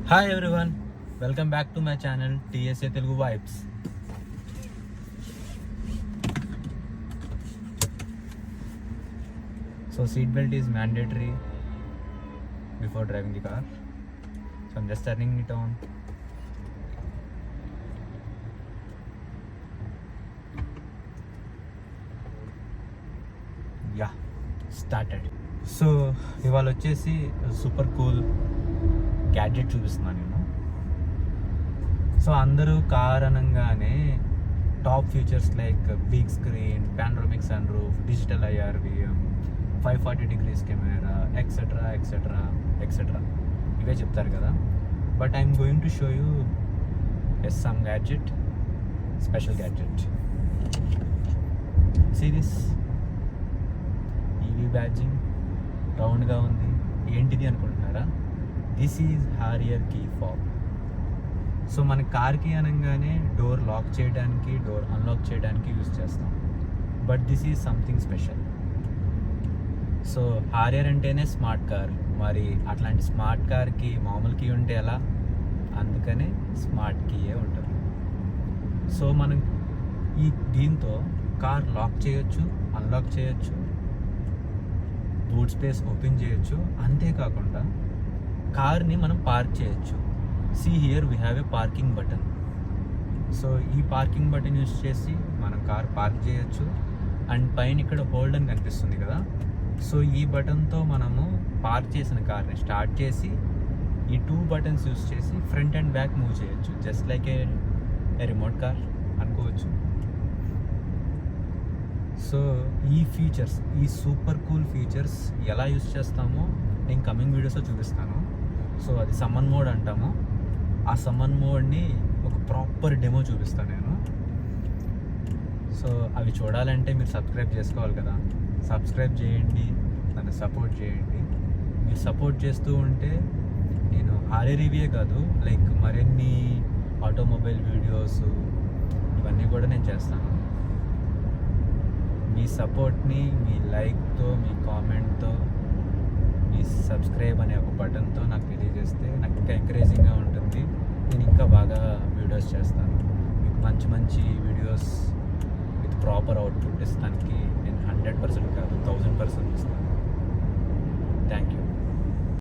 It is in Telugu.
Hi everyone, welcome back to my channel TSA Telugu vibes. So seat belt is mandatory before driving the car. So I'm just turning it on. Yeah started. So ఇవాళ వచ్చేసి సూపర్ కూల్ గ్యాడ్జెట్ చూపిస్తున్నాను నేను. సో అందరూ కార్ అనగానే top features like big screen, panoramic sunroof, digital IRVM, 540 degrees camera, etcetera etcetera etcetera ఇవే చెప్తారు కదా. But I'm going to show you some gadget, special gadget. See this EV badging రౌండ్గా ఉంది. ఏంటిది అనుకుంటున్నారా? This is Harrier key fob. So మన కార్కి అనగానే డోర్ లాక్ చేయడానికి, డోర్ అన్లాక్ చేయడానికి యూజ్ చేస్తాం. But this is something special. So Harrier అంటేనే స్మార్ట్ కార్, మరి అట్లాంటి స్మార్ట్ కార్కి మామూలు కీ ఉంటే ఎలా? అందుకనే స్మార్ట్ కీయే ఉంటుంది. సో మనం దీంతో కార్ లాక్ చేయొచ్చు, అన్లాక్ చేయొచ్చు, బూట్ స్పేస్ ఓపెన్ చేయొచ్చు. అంతేకాకుండా కార్ని మనం పార్క్ చేయొచ్చు. See here we have a parking button. So ఈ పార్కింగ్ బటన్ యూజ్ చేసి మనం కార్ పార్క్ చేయొచ్చు. అండ్ పైన ఇక్కడ హోల్డ్ అని కనిపిస్తుంది కదా. సో ఈ బటన్తో మనము పార్క్ చేసిన కార్ని స్టార్ట్ చేసి ఈ 2 బటన్స్ యూజ్ చేసి ఫ్రంట్ అండ్ బ్యాక్ మూవ్ చేయొచ్చు. జస్ట్ లైక్ ఏ రిమోట్ కార్ అనుకోవచ్చు. సో ఈ ఫీచర్స్, ఈ సూపర్ కూల్ ఫీచర్స్ ఎలా యూజ్ చేస్తామో నేను కమింగ్ వీడియోస్లో చూపిస్తాను. సో అది సమ్మన్ మోడ్ అంటాము. ఆ సమ్మన్ మోడ్ని ఒక ప్రాపర్ డెమో చూపిస్తాను నేను. సో అవి చూడాలంటే మీరు సబ్స్క్రైబ్ చేసుకోవాలి కదా. సబ్స్క్రైబ్ చేయండి, నన్ను సపోర్ట్ చేయండి. మీరు సపోర్ట్ చేస్తూ ఉంటే నేను హారర్ రివ్యూ కాదు, లైక్ మరిన్ని ఆటోమొబైల్ వీడియోస్ ఇవన్నీ కూడా నేను చేస్తాను. మీ సపోర్ట్ని మీ లైక్తో, మీ కామెంట్తో, మీ సబ్స్క్రైబ్ అనే ఒక బటన్తో నాకు తెలియజేస్తే నాకు ఇంకా ఎంకరేజింగ్గా ఉంటుంది. నేను ఇంకా బాగా వీడియోస్ చేస్తాను. మీకు మంచి మంచి వీడియోస్ విత్ ప్రాపర్ అవుట్పుట్ ఇస్తానికి నేను 100% కాదు 1000% ఇస్తాను. Thank you.